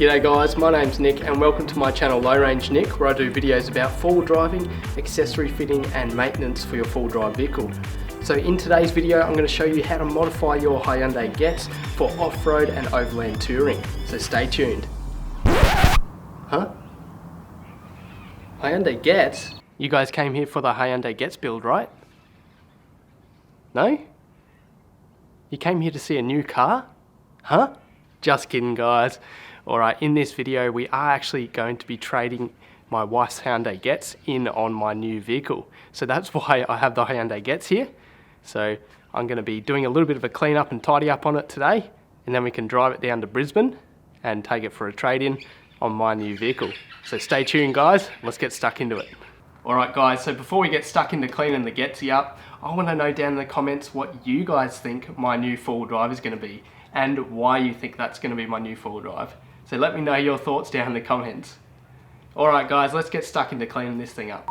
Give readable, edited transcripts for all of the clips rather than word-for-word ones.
G'day guys, my name's Nick and welcome to my channel LowRangeNick, where I do videos about four-wheel driving, accessory fitting and maintenance for your four-wheel drive vehicle. So in today's video I'm going to show you how to modify your Hyundai Getz for off-road and overland touring, so stay tuned. Huh? Hyundai Getz? You guys came here for the Hyundai Getz build, right? No? You came here to see a new car? Huh? Just kidding guys. Alright, in this video we are actually going to be trading my wife's Hyundai Getz in on my new vehicle. So that's why I have the Hyundai Getz here. So I'm going to be doing a little bit of a clean up and tidy up on it today, and then we can drive it down to Brisbane and take it for a trade-in on my new vehicle. So stay tuned guys, let's get stuck into it. Alright guys, so before we get stuck into cleaning the Getzy up, I want to know down in the comments what you guys think my new four-wheel drive is going to be and why you think that's going to be my new four-wheel drive. So let me know your thoughts down in the comments. Alright guys, let's get stuck into cleaning this thing up.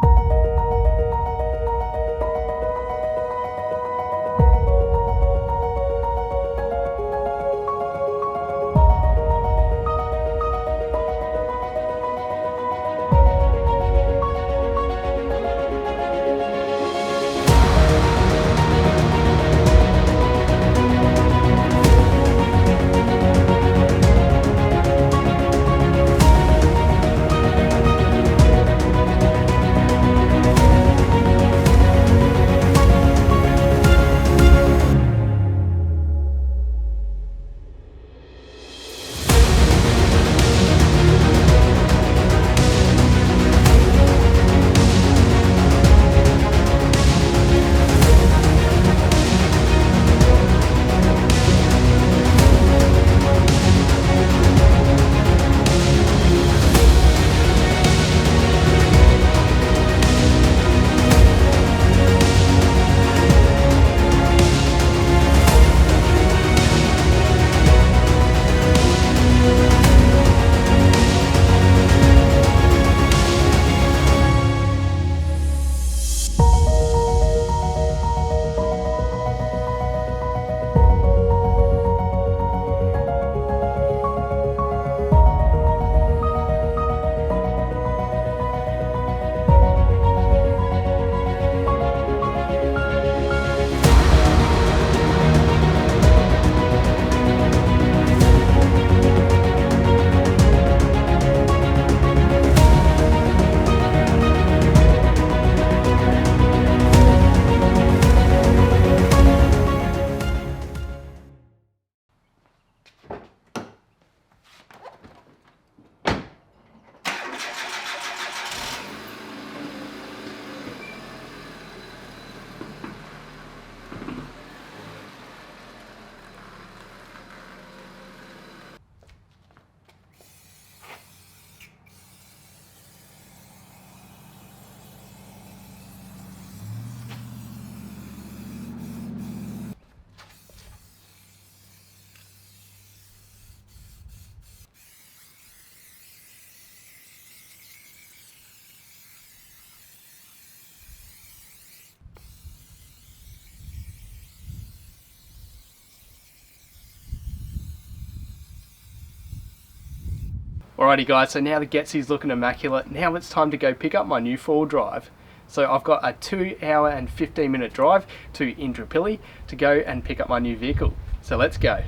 Alrighty guys, so now the Getzy's looking immaculate. Now it's time to go pick up my new four-wheel drive. So I've got a 2-hour and 15-minute drive to Indooroopilly to go and pick up my new vehicle. So let's go.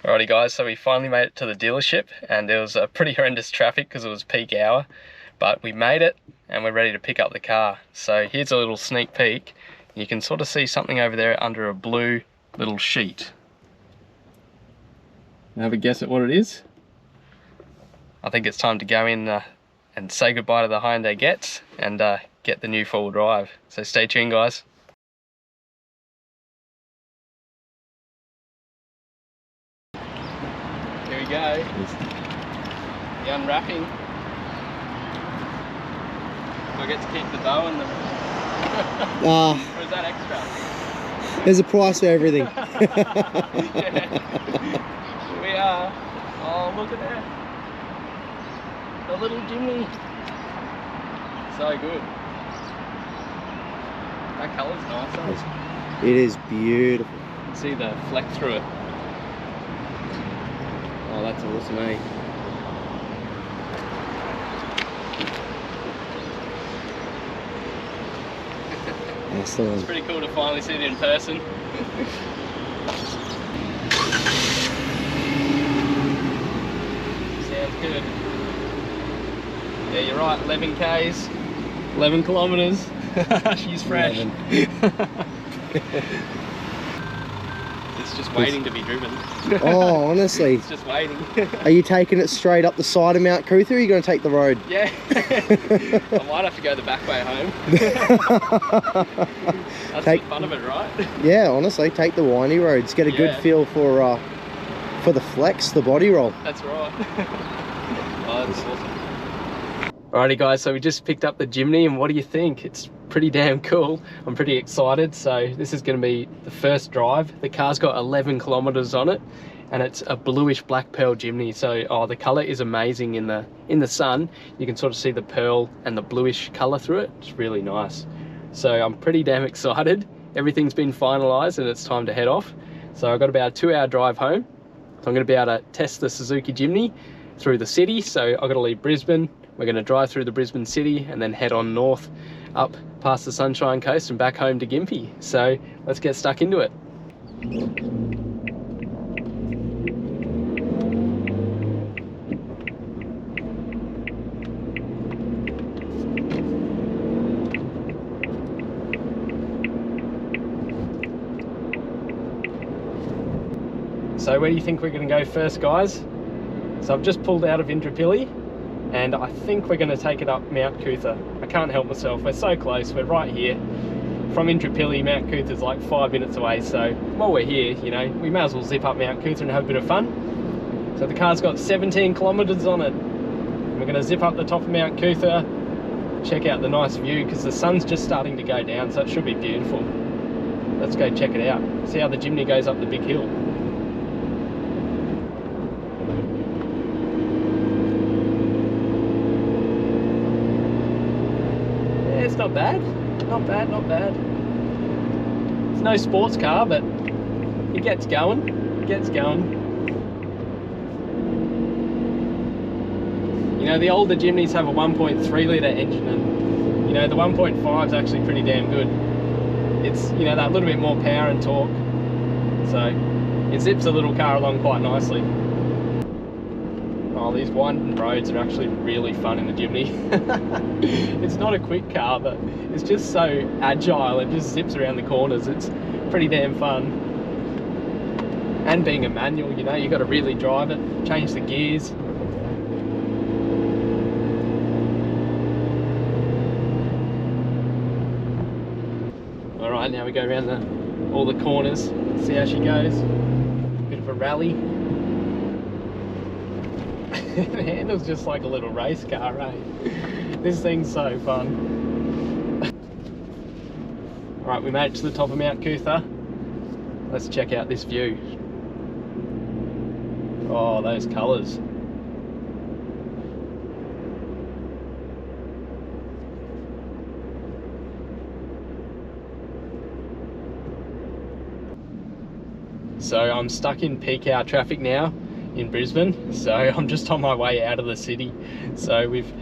Alrighty guys, so we finally made it to the dealership and there was a pretty horrendous traffic because it was peak hour, but we made it and we're ready to pick up the car. So here's a little sneak peek. You can sort of see something over there under a blue little sheet. Have a guess at what it is? I think it's time to go in and say goodbye to the Hyundai Getz and get the new four-wheel drive. So stay tuned guys. Here we go. The unwrapping. Do I get to keep the dough and the... Or is that extra? There's a price for everything. Yeah. We are. Oh, look at that. The little Jimny. So good. That colour's nice, eh? It is beautiful. See the fleck through it. Oh, that's awesome, eh? That's the one. It's pretty cool to finally see it in person. Sounds good. Yeah, you're right, 11 Ks, 11 kilometres. She's fresh. It's just waiting to be driven. Oh, honestly. It's just waiting. Are you taking it straight up the side of Mount Cootha, or are you going to take the road? Yeah. I might have to go the back way home. That's the fun of it, right? Yeah, honestly, take the windy roads. Get a good feel for the flex, the body roll. That's right. Oh, that's awesome. Alrighty guys, so we just picked up the Jimny, and what do you think? It's pretty damn cool. I'm pretty excited. So this is going to be the first drive. The car's got 11 kilometers on it, and it's a bluish black pearl Jimny. So the color is amazing in the sun. You can sort of see the pearl and the bluish color through it. It's really nice. So I'm pretty damn excited. Everything's been finalized and it's time to head off. So I've got about a 2-hour drive home. So I'm going to be able to test the Suzuki Jimny through the city. So I've got to leave Brisbane. We're going to drive through the Brisbane city and then head on north up past the Sunshine Coast and back home to Gympie. So let's get stuck into it. So where do you think we're going to go first, guys? So I've just pulled out of Indooroopilly, and I think we're going to take it up Mount Cootha. I can't help myself, we're so close, we're right here. From Indooroopilly, Mount Cootha is like 5 minutes away, so while we're here, you know, we may as well zip up Mount Cootha and have a bit of fun. So the car's got 17 kilometres on it. We're going to zip up the top of Mount Cootha, check out the nice view, because the sun's just starting to go down, so it should be beautiful. Let's go check it out, see how the Jimny goes up the big hill. It's not bad, not bad, not bad. It's no sports car, but it gets going, it gets going. You know, the older Jimnys have a 1.3 litre engine, and you know, the 1.5 is actually pretty damn good. It's, you know, that little bit more power and torque, so it zips the little car along quite nicely. Oh, these winding roads are actually really fun in the Jimny. It's not a quick car, but it's just so agile and just zips around the corners. It's pretty damn fun. And being a manual, you know, you got to really drive it, change the gears. All right, now we go around all the corners, see how she goes. Bit of a rally. The handle's just like a little race car, eh? This thing's so fun. Alright, we made it to the top of Mount Cootha. Let's check out this view. Oh, those colours. So I'm stuck in peak hour traffic now in Brisbane, so I'm just on my way out of the city. So we've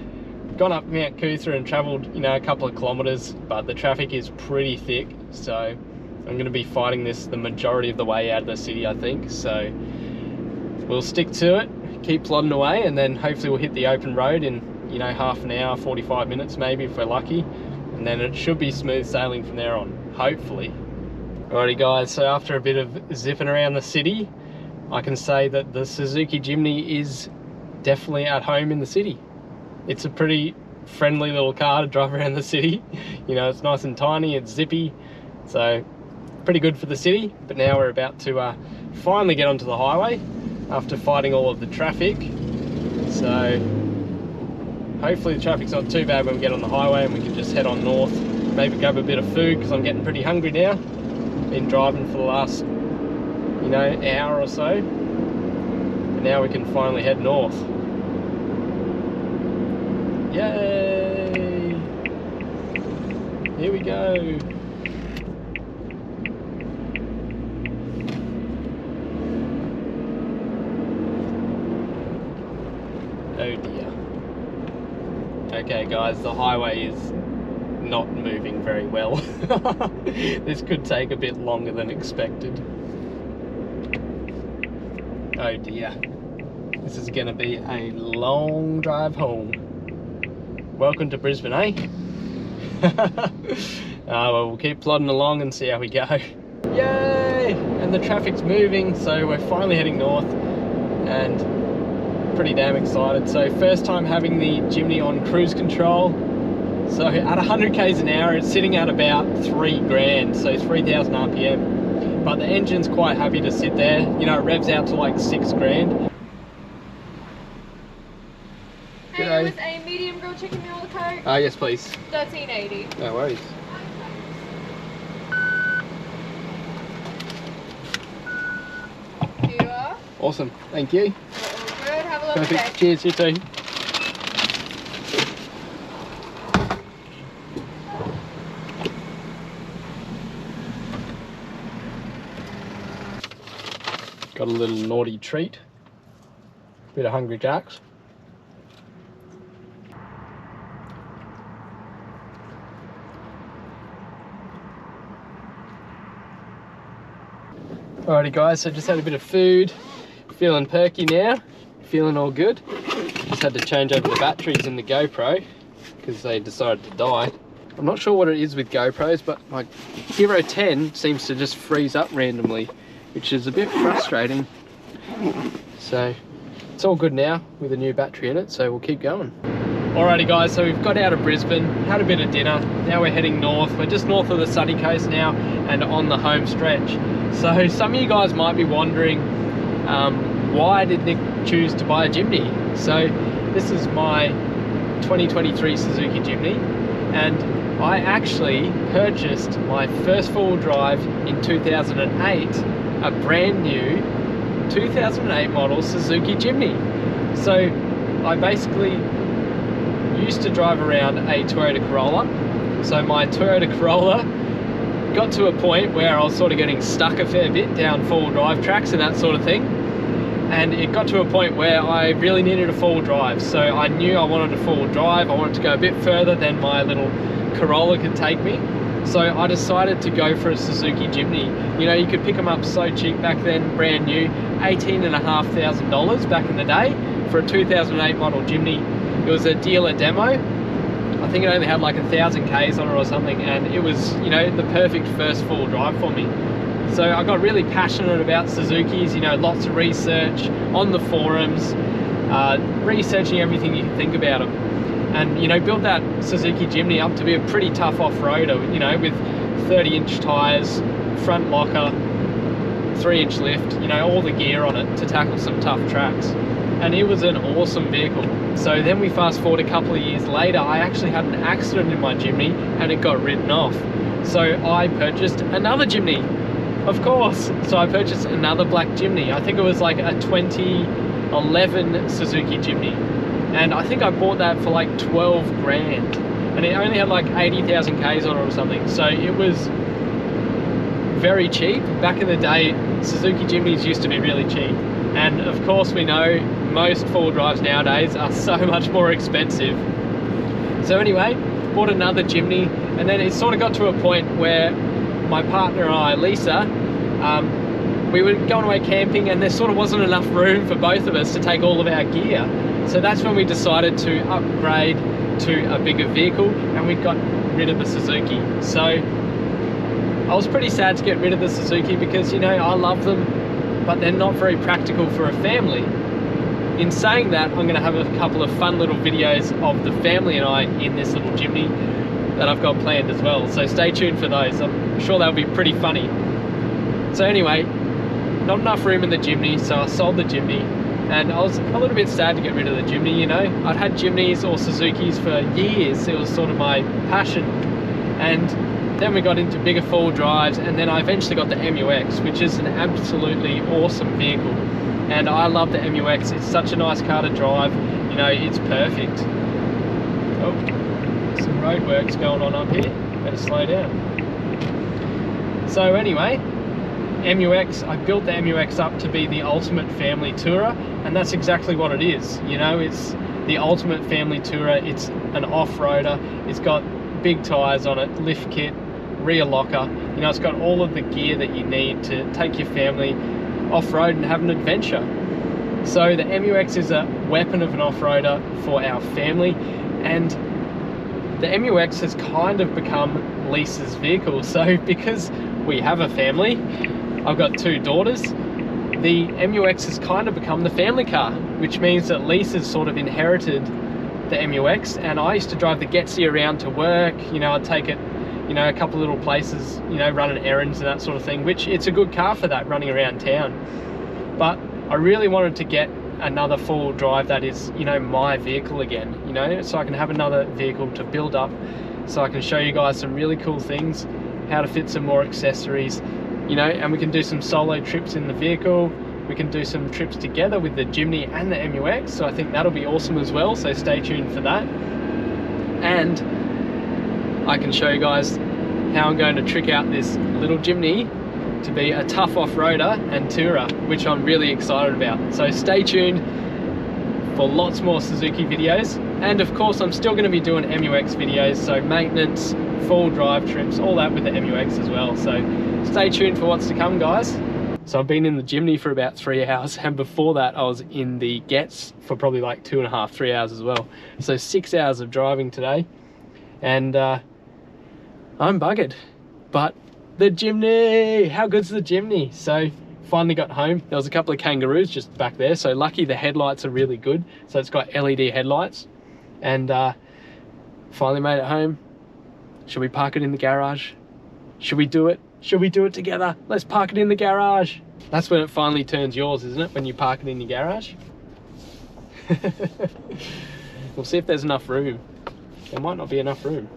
gone up Mount Cootha and travelled, you know, a couple of kilometres, but the traffic is pretty thick, so I'm going to be fighting this the majority of the way out of the city, I think. So we'll stick to it, keep plodding away, and then hopefully we'll hit the open road in, you know, half an hour, 45 minutes maybe if we're lucky, and then it should be smooth sailing from there on, hopefully. Alrighty guys, so after a bit of zipping around the city, I can say that the Suzuki Jimny is definitely at home in the city. It's a pretty friendly little car to drive around the city. You know, it's nice and tiny, it's zippy, so pretty good for the city. But now we're about to finally get onto the highway after fighting all of the traffic. So hopefully the traffic's not too bad when we get on the highway and we can just head on north. Maybe grab a bit of food because I'm getting pretty hungry now. Been driving for the last, you know, hour or so. And now we can finally head north. Yay! Here we go. Oh dear. Okay guys, the highway is not moving very well. This could take a bit longer than expected. Oh dear. This is gonna be a long drive home. Welcome to Brisbane, eh? Well, we'll keep plodding along and see how we go. Yay! And the traffic's moving, so we're finally heading north and pretty damn excited. So first time having the Jimny on cruise control. So at 100 k's an hour, it's sitting at about 3 grand, so 3,000 RPM. But the engine's quite happy to sit there. You know, it revs out to like 6 grand. Hey, it was a medium grilled chicken meal with Coke. Yes please. $13.80. No worries. Here you are. Awesome, thank you. All good. Have a lovely day. Perfect. Cheers, you too. Got a little naughty treat. Bit of Hungry Jacks. Alrighty guys, so just had a bit of food. Feeling perky now. Feeling all good. Just had to change over the batteries in the GoPro because they decided to die. I'm not sure what it is with GoPros, but my Hero 10 seems to just freeze up randomly, which is a bit frustrating. So it's all good now with a new battery in it, so we'll keep going. Alrighty guys, so we've got out of Brisbane, had a bit of dinner. Now we're heading north. We're just north of the sunny coast now and on the home stretch. So some of you guys might be wondering, why did Nick choose to buy a Jimny? So this is my 2023 Suzuki Jimny, and I actually purchased my first four-wheel drive in 2008, a brand new 2008 model Suzuki Jimny. So I basically used to drive around a Toyota Corolla. So my Toyota Corolla got to a point where I was sort of getting stuck a fair bit down four-wheel drive tracks and that sort of thing. And it got to a point where I really needed a four-wheel drive. So I knew I wanted a four-wheel drive. I wanted to go a bit further than my little Corolla could take me. So I decided to go for a Suzuki Jimny. You know, you could pick them up so cheap back then, brand new, $18,500 back in the day for a 2008 model Jimny. It was a dealer demo. I think it only had like 1,000 Ks on it or something, and it was, you know, the perfect first four-wheel drive for me. So I got really passionate about Suzukis, you know, lots of research on the forums, researching everything you can think about them. And, you know, built that Suzuki Jimny up to be a pretty tough off-roader, you know, with 30-inch tyres, front locker, 3-inch lift, you know, all the gear on it to tackle some tough tracks. And it was an awesome vehicle. So then we fast forward a couple of years later, I actually had an accident in my Jimny and it got written off. So I purchased another Jimny, of course. So I purchased another black Jimny. I think it was like a 2011 Suzuki Jimny. And I think I bought that for like 12 grand. And it only had like 80,000 Ks on it or something. So it was very cheap. Back in the day, Suzuki Jimnys used to be really cheap. And of course we know most four-wheel drives nowadays are so much more expensive. So anyway, bought another Jimny, and then it sort of got to a point where my partner and I, Lisa, we were going away camping and there sort of wasn't enough room for both of us to take all of our gear. So that's when we decided to upgrade to a bigger vehicle, and we got rid of the Suzuki. So I was pretty sad to get rid of the Suzuki because, you know, I love them, but they're not very practical for a family. In saying that, I'm going to have a couple of fun little videos of the family and I in this little Jimny that I've got planned as well. So stay tuned for those. I'm sure they'll be pretty funny. So anyway, not enough room in the Jimny, so I sold the Jimny. And I was a little bit sad to get rid of the Jimny, you know. I'd had Jimnys or Suzukis for years. It was sort of my passion. And Then we got into bigger four-wheel drives, and then I eventually got the MU-x, which is an absolutely awesome vehicle. And I love the MU-x. It's such a nice car to drive. You know, it's perfect. Oh, some roadworks going on up here. Better slow down. So anyway, MU-x, I built the MU-x up to be the ultimate family tourer, and that's exactly what it is. You know, it's the ultimate family tourer. It's an off-roader. It's got big tyres on it, lift kit, rear locker. You know, it's got all of the gear that you need to take your family off-road and have an adventure. So the MU-x is a weapon of an off-roader for our family, and the MU-x has kind of become Lisa's vehicle. So because we have a family, I've got 2 daughters, the MU-x has kind of become the family car, which means that Lisa's sort of inherited the MU-x, and I used to drive the Getzy around to work. You know, I'd take it, you know, a couple little places, you know, running errands and that sort of thing, which it's a good car for that, running around town. But I really wanted to get another four-wheel drive that is, you know, my vehicle again, you know, so I can have another vehicle to build up, so I can show you guys some really cool things, how to fit some more accessories, you know, and we can do some solo trips in the vehicle. We can do some trips together with the Jimny and the MU-x, so I think that'll be awesome as well, so stay tuned for that. And I can show you guys how I'm going to trick out this little Jimny to be a tough off-roader and tourer, which I'm really excited about. So stay tuned for lots more Suzuki videos, and of course I'm still going to be doing MU-x videos, so maintenance, full drive trips, all that with the MU-x as well. So stay tuned for what's to come, guys. So I've been in the Jimny for about 3 hours, and before that I was in the Getz for probably like 2.5, 3 hours as well. So 6 hours of driving today, and I'm buggered. But the Jimny, how good's the Jimny? So finally got home. There was a couple of kangaroos just back there, so lucky the headlights are really good. So it's got LED headlights, and finally made it home. Should we park it in the garage? Should we do it? Should we do it together? Let's park it in the garage. That's when it finally turns yours, isn't it? When you park it in your garage. We'll see if there's enough room. There might not be enough room,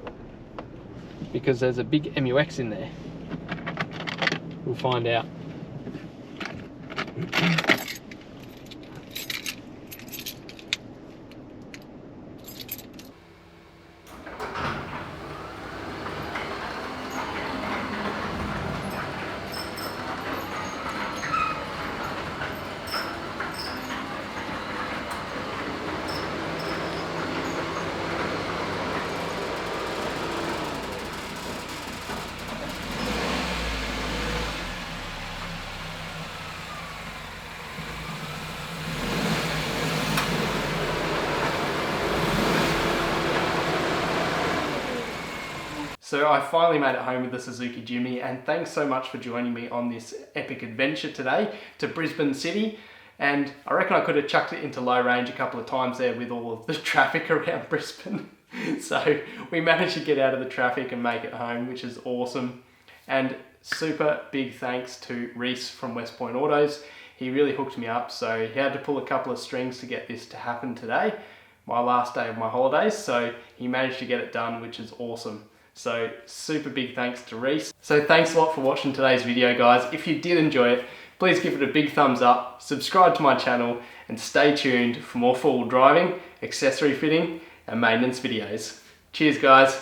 because there's a big MU-x in there. We'll find out. So I finally made it home with the Suzuki Jimny, and thanks so much for joining me on this epic adventure today to Brisbane City. And I reckon I could have chucked it into low range a couple of times there with all of the traffic around Brisbane. So we managed to get out of the traffic and make it home, which is awesome. And super big thanks to Reese from West Point Autos. He really hooked me up, so he had to pull a couple of strings to get this to happen today, my last day of my holidays. So he managed to get it done, which is awesome. So super big thanks to Reese. So thanks a lot for watching today's video, guys. If you did enjoy it, please give it a big thumbs up, subscribe to my channel, and stay tuned for more four-wheel driving, accessory fitting, and maintenance videos. Cheers, guys.